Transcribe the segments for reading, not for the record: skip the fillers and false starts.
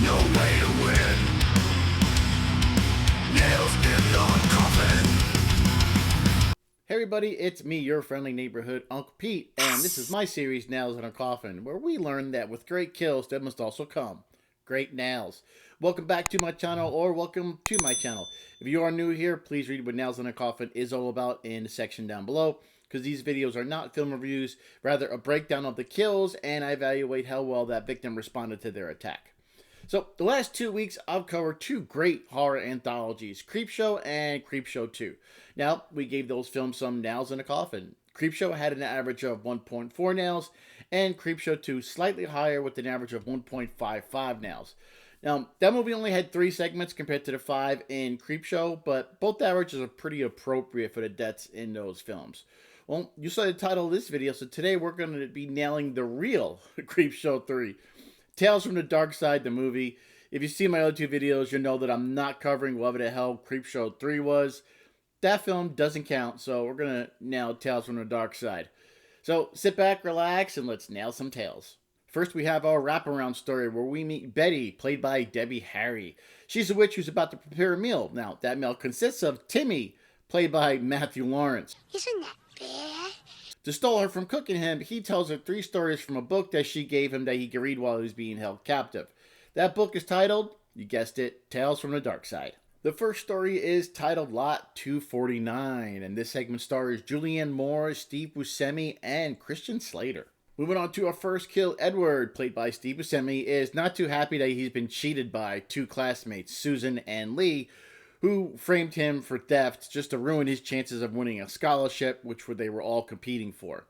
No way to win. Nails in the coffin. Hey everybody, it's me, your friendly neighborhood Uncle Pete, and this is my series, Nails in a Coffin, where we learn that with great kills, there must also come great nails. Welcome back to my channel, or welcome to my channel. If you are new here, please read what Nails in a Coffin is all about in the section down below, because these videos are not film reviews, rather a breakdown of the kills, and I evaluate how well that victim responded to their attack. So, the last 2 weeks, I've covered two great horror anthologies, Creepshow and Creepshow 2. Now, we gave those films some nails in a coffin. Creepshow had an average of 1.4 nails, and Creepshow 2 slightly higher with an average of 1.55 nails. Now, that movie only had 3 segments compared to the 5 in Creepshow, but both averages are pretty appropriate for the deaths in those films. Well, you saw the title of this video, so today we're going to be nailing the real Creepshow 3. Tales from the Darkside, the movie. If you see my other 2 videos, you'll know that I'm not covering whatever the hell Creepshow 3 was. That film doesn't count, so we're going to nail Tales from the Darkside. So sit back, relax, and let's nail some tales. First, we have our wraparound story where we meet Betty, played by Debbie Harry. She's a witch who's about to prepare a meal. Now, that meal consists of Timmy, played by Matthew Lawrence. Isn't that bad? To stall her from cooking him, he tells her 3 stories from a book that she gave him that he could read while he was being held captive. That book is titled, you guessed it, Tales from the Darkside. The first story is titled Lot 249, and this segment stars Julianne Moore, Steve Buscemi, and Christian Slater. Moving on to our first kill, Edward, played by Steve Buscemi, is not too happy that he's been cheated by 2 classmates, Susan and Lee, who framed him for theft just to ruin his chances of winning a scholarship, which they were all competing for.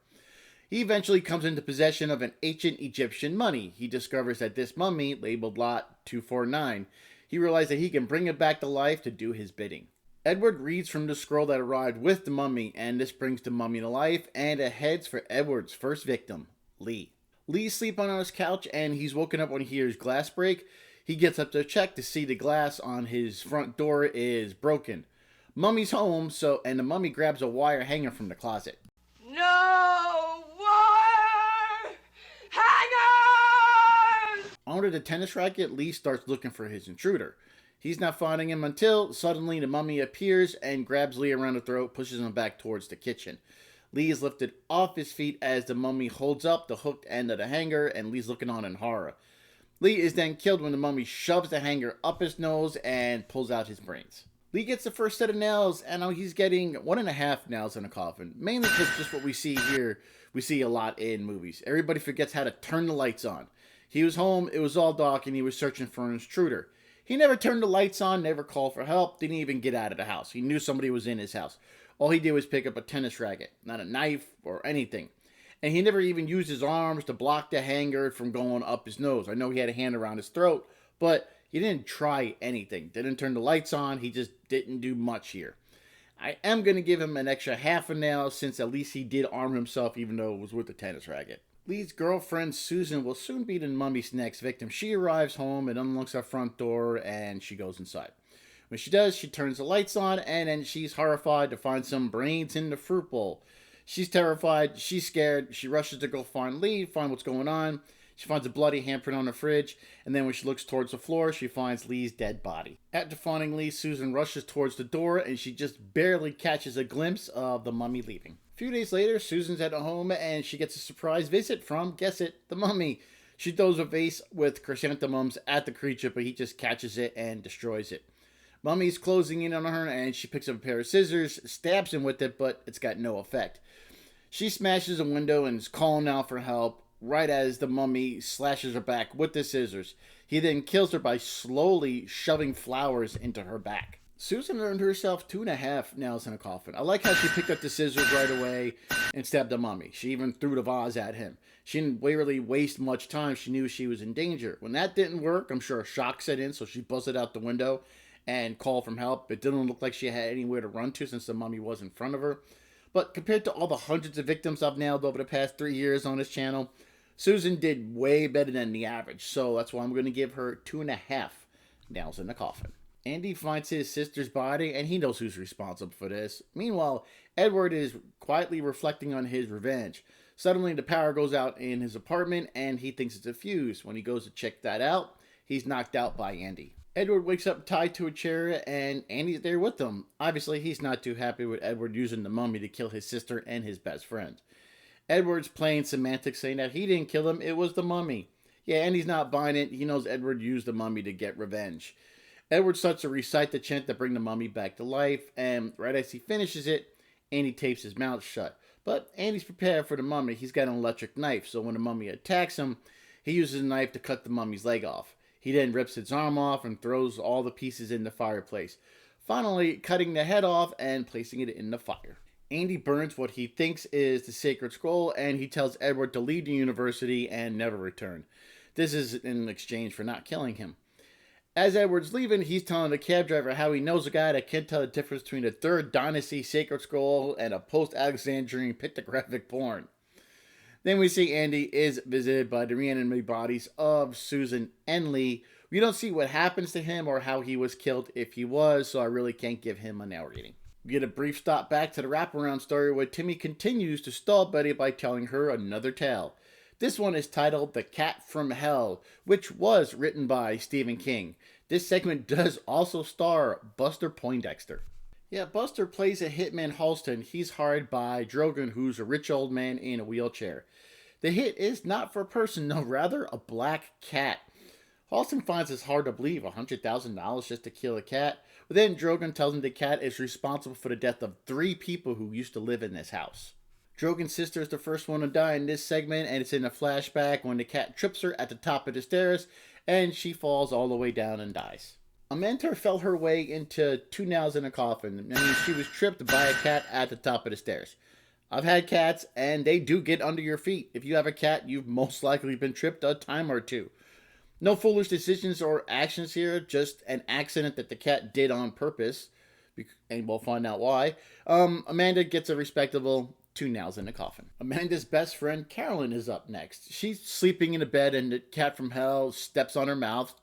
He eventually comes into possession of an ancient Egyptian mummy. He discovers that this mummy, labeled Lot 249, he realized that he can bring it back to life to do his bidding. Edward reads from the scroll that arrived with the mummy, and this brings the mummy to life, and it heads for Edward's first victim, Lee. Lee's sleeping on his couch, and he's woken up when he hears glass break. He gets up to check to see the glass on his front door is broken. Mummy's home, and the mummy grabs a wire hanger from the closet. No wire hangers! Under the tennis racket, Lee starts looking for his intruder. He's not finding him until suddenly the mummy appears and grabs Lee around the throat, pushes him back towards the kitchen. Lee is lifted off his feet as the mummy holds up the hooked end of the hanger, and Lee's looking on in horror. Lee is then killed when the mummy shoves the hanger up his nose and pulls out his brains. Lee gets the first set of nails, and now he's getting 1.5 nails in a coffin. Mainly because just what we see here, we see a lot in movies. Everybody forgets how to turn the lights on. He was home, it was all dark, and he was searching for an intruder. He never turned the lights on, never called for help, didn't even get out of the house. He knew somebody was in his house. All he did was pick up a tennis racket, not a knife or anything. And he never even used his arms to block the hanger from going up his nose. I know he had a hand around his throat, but he didn't try anything. Didn't turn the lights on. He just didn't do much here. I am going to give him an extra half a nail since at least he did arm himself even though it was with a tennis racket. Lee's girlfriend Susan will soon be the mummy's next victim. She arrives home and unlocks her front door and she goes inside. When she does, she turns the lights on and then she's horrified to find some brains in the fruit bowl. She's terrified, she's scared, she rushes to go find Lee, find what's going on. She finds a bloody handprint on the fridge, and then when she looks towards the floor, she finds Lee's dead body. After finding Lee, Susan rushes towards the door, and she just barely catches a glimpse of the mummy leaving. A few days later, Susan's at home, and she gets a surprise visit from, guess it, the mummy. She throws a vase with chrysanthemums at the creature, but he just catches it and destroys it. Mummy's closing in on her, and she picks up a pair of scissors, stabs him with it, but it's got no effect. She smashes a window and is calling out for help, right as the mummy slashes her back with the scissors. He then kills her by slowly shoving flowers into her back. Susan earned herself 2.5 nails in a coffin. I like how she picked up the scissors right away and stabbed the mummy. She even threw the vase at him. She didn't really waste much time. She knew she was in danger. When that didn't work, I'm sure a shock set in, so she busted out the window and called for help. It didn't look like she had anywhere to run to since the mummy was in front of her. But compared to all the hundreds of victims I've nailed over the past 3 years on this channel, Susan did way better than the average. So that's why I'm going to give her 2.5 nails in the coffin. Andy finds his sister's body, and he knows who's responsible for this. Meanwhile, Edward is quietly reflecting on his revenge. Suddenly, the power goes out in his apartment, and he thinks it's a fuse. When he goes to check that out, He's knocked out by Andy. Edward wakes up tied to a chair, and Andy's there with him. Obviously, he's not too happy with Edward using the mummy to kill his sister and his best friend. Edward's playing semantics, saying that he didn't kill him, it was the mummy. Yeah, Andy's not buying it. He knows Edward used the mummy to get revenge. Edward starts to recite the chant to bring the mummy back to life, and right as he finishes it, Andy tapes his mouth shut. But Andy's prepared for the mummy. He's got an electric knife, so when the mummy attacks him, he uses the knife to cut the mummy's leg off. He then rips its arm off and throws all the pieces in the fireplace, finally cutting the head off and placing it in the fire. Andy burns what he thinks is the sacred scroll, and he tells Edward to leave the university and never return. This is in exchange for not killing him. As Edward's leaving, he's telling the cab driver how he knows a guy that can't tell the difference between a 3rd Dynasty sacred scroll and a post-Alexandrian pictographic porn. Then we see Andy is visited by the reanimated bodies of Susan and Lee. We don't see what happens to him or how he was killed if he was, so I really can't give him a now rating. We get a brief stop back to the wraparound story where Timmy continues to stall Betty by telling her another tale. This one is titled The Cat from Hell, which was written by Stephen King. This segment does also star Buster Poindexter. Yeah, Buster plays a hitman Halston. He's hired by Drogon, who's a rich old man in a wheelchair. The hit is not for a person, no, rather a black cat. Halston finds it hard to believe $100,000 just to kill a cat. But then Drogon tells him the cat is responsible for the death of 3 people who used to live in this house. Drogon's sister is the first one to die in this segment, and it's in a flashback when the cat trips her at the top of the stairs, and she falls all the way down and dies. A mentor fell her way into 2 nails in a coffin. I mean, she was tripped by a cat at the top of the stairs. I've had cats, and they do get under your feet. If you have a cat, you've most likely been tripped a time or two. No foolish decisions or actions here, just an accident that the cat did on purpose, and we'll find out why. Amanda gets a respectable 2 nails in the coffin. Amanda's best friend, Carolyn, is up next. She's sleeping in a bed, and the cat from hell steps on her mouth,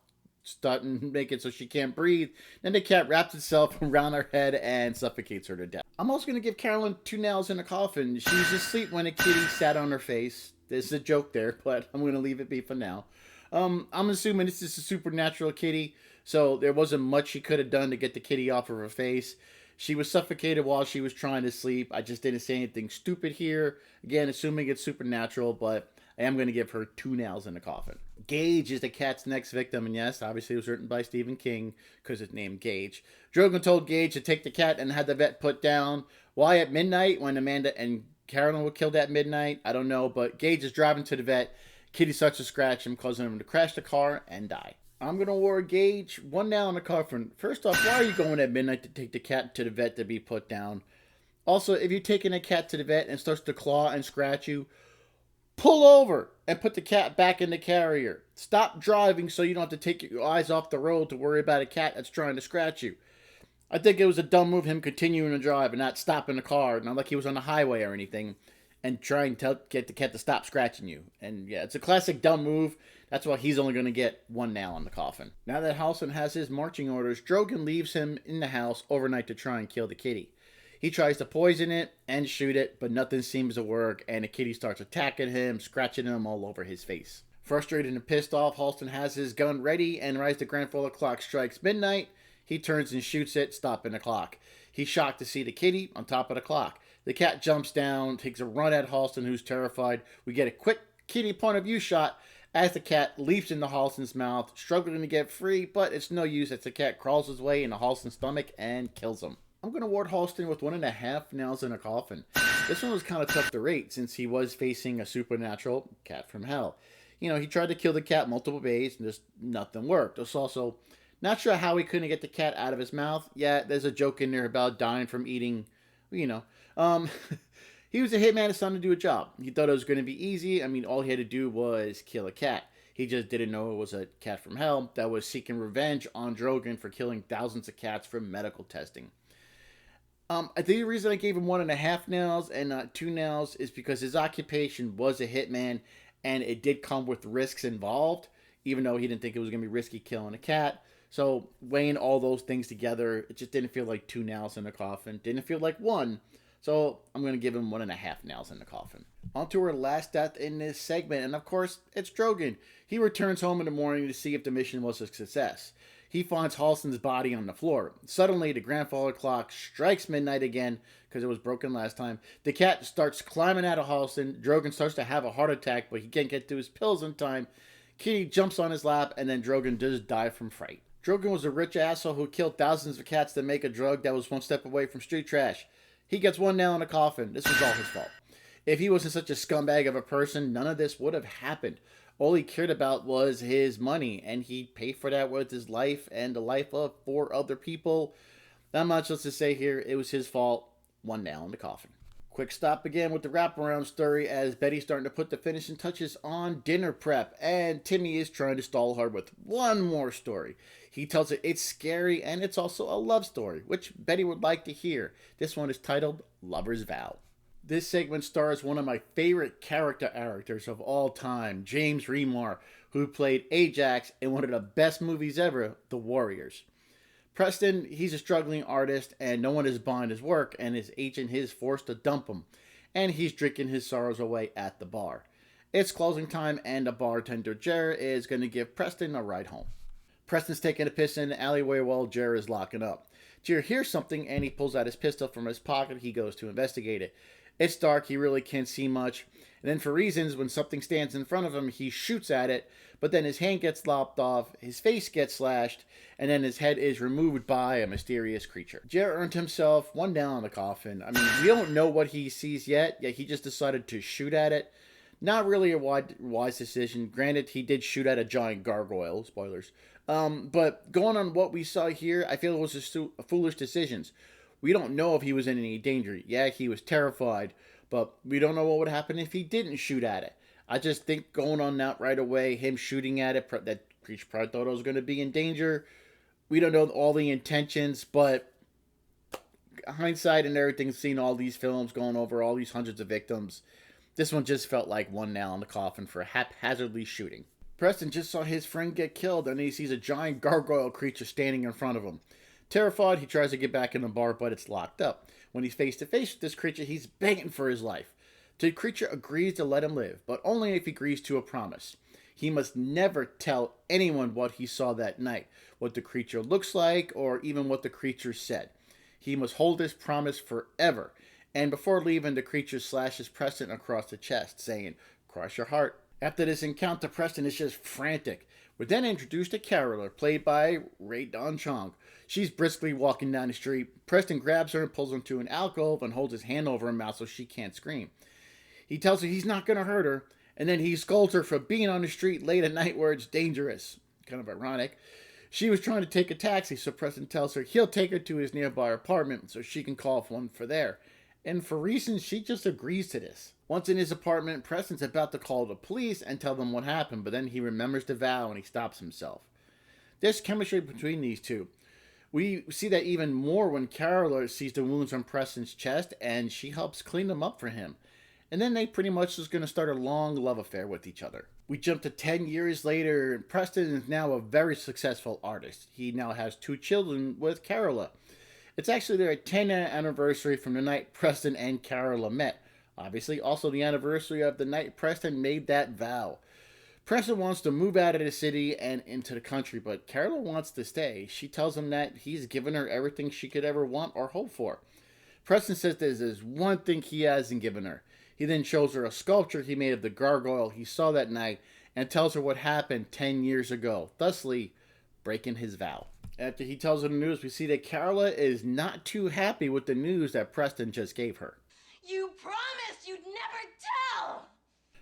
starting to make it so she can't breathe. Then the cat wraps itself around her head and suffocates her to death. I'm also going to give Carolyn 2 nails in the coffin. She was asleep when a kitty sat on her face. There's a joke there, but I'm going to leave it be for now. I'm assuming this is a supernatural kitty, so there wasn't much she could have done to get the kitty off of her face. She was suffocated while she was trying to sleep. I just didn't say anything stupid here. Again, assuming it's supernatural, but I am going to give her 2 nails in the coffin. Gage is the cat's next victim, and yes, obviously it was written by Stephen King because it's named Gage. Drogon told Gage to take the cat and had the vet put down. Why at midnight when Amanda and Carolyn were killed at midnight? I don't know, but Gage is driving to the vet. Kitty starts to scratch him, causing him to crash the car and die. I'm going to award Gage 1 nail in the coffin. First off, why are you going at midnight to take the cat to the vet to be put down? Also, if you're taking a cat to the vet and starts to claw and scratch you, pull over and put the cat back in the carrier. Stop driving so you don't have to take your eyes off the road to worry about a cat that's trying to scratch you. I think it was a dumb move him continuing to drive and not stopping the car, not like he was on the highway or anything, and trying to get the cat to stop scratching you. And yeah, it's a classic dumb move. That's why he's only going to get 1 nail on the coffin. Now that Halston has his marching orders, Drogon leaves him in the house overnight to try and kill the kitty. He tries to poison it and shoot it, but nothing seems to work, and the kitty starts attacking him, scratching him all over his face. Frustrated and pissed off, Halston has his gun ready, and right as the grandfather clock strikes midnight, he turns and shoots it, stopping the clock. He's shocked to see the kitty on top of the clock. The cat jumps down, takes a run at Halston, who's terrified. We get a quick kitty point of view shot as the cat leaps into Halston's mouth, struggling to get free, but it's no use as the cat crawls his way into Halston's stomach and kills him. I'm going to award Halston with 1.5 nails in a coffin. This one was kind of tough to rate since he was facing a supernatural cat from hell. You know, he tried to kill the cat multiple ways and just nothing worked. It's also not sure how he couldn't get the cat out of his mouth. Yeah, there's a joke in there about dying from eating, you know. He was a hitman assigned to do a job. He thought it was going to be easy. I mean, all he had to do was kill a cat. He just didn't know it was a cat from hell that was seeking revenge on Drogon for killing thousands of cats for medical testing. I think the reason I gave him 1.5 nails and not 2 nails is because his occupation was a hitman, and it did come with risks involved, even though he didn't think it was going to be risky killing a cat. So weighing all those things together, it just didn't feel like 2 nails in a coffin. Didn't feel like 1, So I'm going to give him 1.5 nails in the coffin. On to our last death in this segment, and of course, it's Drogon. He returns home in the morning to see if the mission was a success. He finds Halston's body on the floor. Suddenly, the grandfather clock strikes midnight again, because it was broken last time. The cat starts climbing out of Halston. Drogon starts to have a heart attack, but he can't get to his pills in time. Kitty jumps on his lap, and then Drogon does die from fright. Drogon was a rich asshole who killed thousands of cats to make a drug that was one step away from street trash. He gets 1 nail in the coffin. This was all his fault. If he wasn't such a scumbag of a person, none of this would have happened. All he cared about was his money, and he paid for that with his life and the life of 4 other people. Not much else to say here. It was his fault. 1 nail in the coffin. Quick stop again with the wraparound story as Betty's starting to put the finishing touches on dinner prep, and Timmy is trying to stall her with one more story. He tells her it's scary and it's also a love story, which Betty would like to hear. This one is titled Lover's Vow. This segment stars one of my favorite characters of all time, James Remar, who played Ajax in one of the best movies ever, The Warriors. Preston, he's a struggling artist and no one is buying his work, and his agent is forced to dump him, and he's drinking his sorrows away at the bar. It's closing time and the bartender Jer is going to give Preston a ride home. Preston's taking a piss in the alleyway while Jer is locking up. Jer hears something and he pulls out his pistol from his pocket. He goes to investigate it. It's dark, he really can't see much. And then for reasons, when something stands in front of him, he shoots at it, but then his hand gets lopped off, his face gets slashed, and then his head is removed by a mysterious creature. Jer earned himself 1 nail in the coffin. I mean, we don't know what he sees yet he just decided to shoot at it. Not really a wise decision. Granted, he did shoot at a giant gargoyle, spoilers. But going on what we saw here, I feel it was a foolish decision. We don't know if he was in any danger. Yeah, he was terrified, but we don't know what would happen if he didn't shoot at it. I just think going on that right away, him shooting at it, that creature probably thought it was going to be in danger. We don't know all the intentions, but hindsight and everything, seeing all these films, going over all these hundreds of victims, this one just felt like 1 nail in the coffin for haphazardly shooting. Preston just saw his friend get killed, and he sees a giant gargoyle creature standing in front of him. Terrified, he tries to get back in the bar, but it's locked up. When he's face to face with this creature, he's begging for his life. The creature agrees to let him live, but only if he agrees to a promise. He must never tell anyone what he saw that night, what the creature looks like, or even what the creature said. He must hold his promise forever. And before leaving, the creature slashes Preston across the chest, saying, "Cross your heart." After this encounter, Preston is just frantic. We're then introduced to Caroler, played by Ray Don Chong. She's briskly walking down the street. Preston grabs her and pulls her into an alcove and holds his hand over her mouth so she can't scream. He tells her he's not going to hurt her, and then he scolds her for being on the street late at night where it's dangerous. Kind of ironic. She was trying to take a taxi, so Preston tells her he'll take her to his nearby apartment so she can call for one for there. And for reasons, she just agrees to this. Once in his apartment, Preston's about to call the police and tell them what happened, but then he remembers the vow and he stops himself. There's chemistry between these two. We see that even more when Caroler sees the wounds on Preston's chest and she helps clean them up for him. And then they pretty much just going to start a long love affair with each other. We jump to 10 years later, and Preston is now a very successful artist. He now has 2 children with Carola. It's actually their 10th anniversary from the night Preston and Carola met. Obviously, also the anniversary of the night Preston made that vow. Preston wants to move out of the city and into the country, but Carola wants to stay. She tells him that he's given her everything she could ever want or hope for. Preston says there's one thing he hasn't given her. He then shows her a sculpture he made of the gargoyle he saw that night and tells her what happened 10 years ago, thusly breaking his vow. After he tells her the news, we see that Carola is not too happy with the news that Preston just gave her. You promised you'd never tell!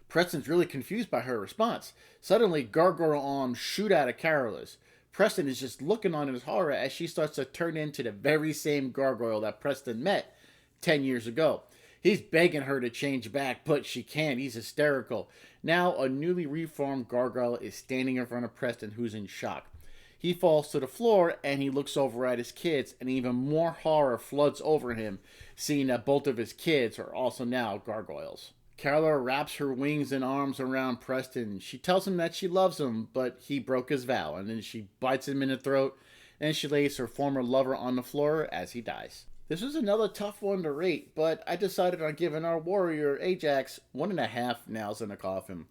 Preston's really confused by her response. Suddenly, gargoyle arms shoot out of Carola's. Preston is just looking on in his horror as she starts to turn into the very same gargoyle that Preston met 10 years ago. He's begging her to change back, but she can't. He's hysterical. Now, a newly reformed gargoyle is standing in front of Preston, who's in shock. He falls to the floor, and he looks over at his kids, and even more horror floods over him, seeing that both of his kids are also now gargoyles. Carola wraps her wings and arms around Preston. She tells him that she loves him, but he broke his vow, and then she bites him in the throat, and she lays her former lover on the floor as he dies. This was another tough one to rate, but I decided on giving our warrior, Ajax, 1.5 nails in a coffin.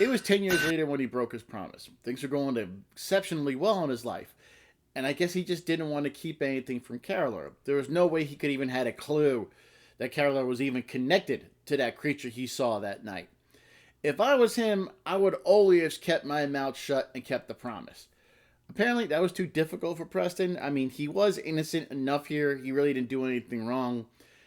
It was 10 years later when he broke his promise. Things were going exceptionally well in his life, and I guess he just didn't want to keep anything from Caroler. There was no way he could even had a clue that Caroler was even connected to that creature he saw that night. If I was him, I would only have kept my mouth shut and kept the promise. Apparently, that was too difficult for Preston. I mean, he was innocent enough here. He really didn't do anything wrong.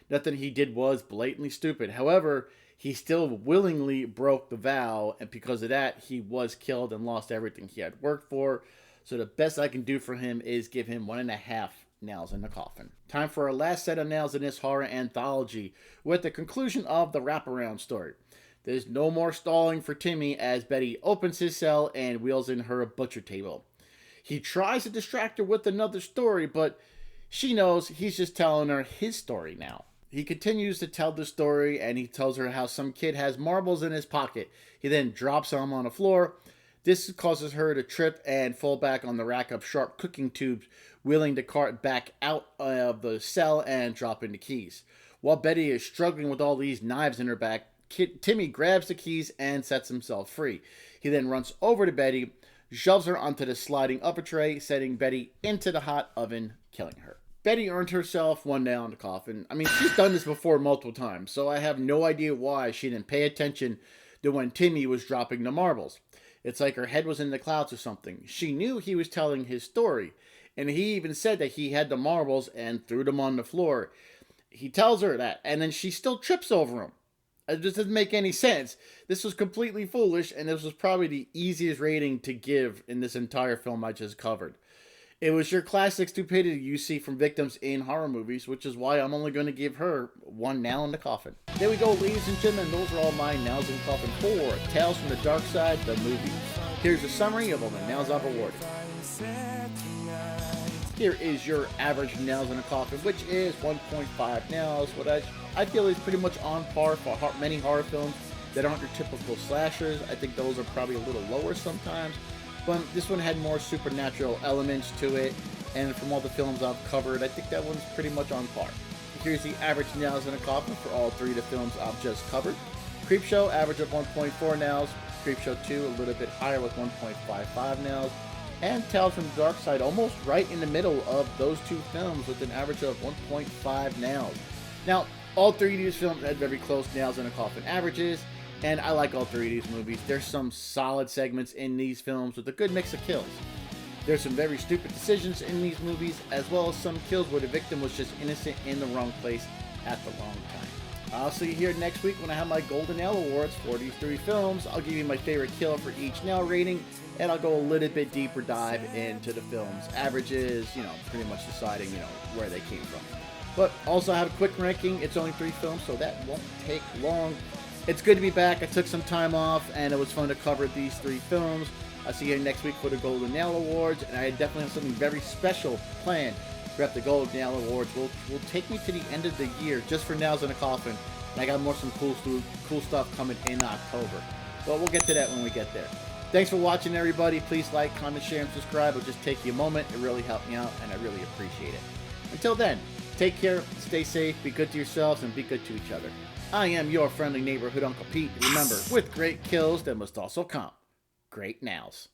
Nothing he did was blatantly stupid. However, he still willingly broke the vow, and because of that, he was killed and lost everything he had worked for. So the best I can do for him is give him 1.5 nails in the coffin. Time for our last set of nails in this horror anthology, with the conclusion of the wraparound story. There's no more stalling for Timmy as Betty opens his cell and wheels in her butcher table. He tries to distract her with another story, but she knows he's just telling her his story now. He continues to tell the story, and he tells her how some kid has marbles in his pocket. He then drops them on the floor. This causes her to trip and fall back on the rack of sharp cooking tubes, wheeling the cart back out of the cell and dropping the keys. While Betty is struggling with all these knives in her back, Timmy grabs the keys and sets himself free. He then runs over to Betty, shoves her onto the sliding upper tray, setting Betty into the hot oven, killing her. Betty earned herself 1 nail in the coffin. I mean, she's done this before multiple times, so I have no idea why she didn't pay attention to when Timmy was dropping the marbles. It's like her head was in the clouds or something. She knew he was telling his story, and he even said that he had the marbles and threw them on the floor. He tells her that, and then she still trips over him. It just doesn't make any sense. This was completely foolish, and this was probably the easiest rating to give in this entire film I just covered. It was your classic stupidity you see from victims in horror movies, which is why I'm only going to give her 1 nail in the coffin. There we go, ladies and gentlemen. Those are all my nails in the coffin for Tales from the Darkside, the movie. Here's a summary of all the nails I've awarded. Here is your average nails in a coffin, which is 1.5 nails, what I feel is pretty much on par for many horror films that aren't your typical slashers. I think those are probably a little lower sometimes, but this one had more supernatural elements to it, and from all the films I've covered, I think that one's pretty much on par. Here's the average nails in a coffin for all 3 of the films I've just covered. Creepshow, average of 1.4 nails. Creepshow 2, a little bit higher with 1.55 nails. And Tales from the Darkside, almost right in the middle of those 2 films with an average of 1.5 nails. Now, all 3 of these films had very close nails in a coffin averages, and I like all 3 of these movies. There's some solid segments in these films with a good mix of kills. There's some very stupid decisions in these movies, as well as some kills where the victim was just innocent in the wrong place at the wrong time. I'll see you here next week when I have my Golden Nail Awards for these 3 films. I'll give you my favorite kill for each nail rating, and I'll go a little bit deeper dive into the film's averages, pretty much deciding, where they came from. But also I have a quick ranking. It's only 3 films, so that won't take long. It's good to be back. I took some time off, and it was fun to cover these 3 films. I'll see you next week for the Golden Nail Awards, and I definitely have something very special planned for the Golden Nail Awards. Will take me to the end of the year just for Nails in a Coffin, and I got some cool stuff coming in October. But we'll get to that when we get there. Thanks for watching, everybody. Please like, comment, share, and subscribe. It'll just take you a moment. It really helped me out, and I really appreciate it. Until then, take care, stay safe, be good to yourselves, and be good to each other. I am your friendly neighborhood Uncle Pete. Remember, with great kills, there must also come great nails.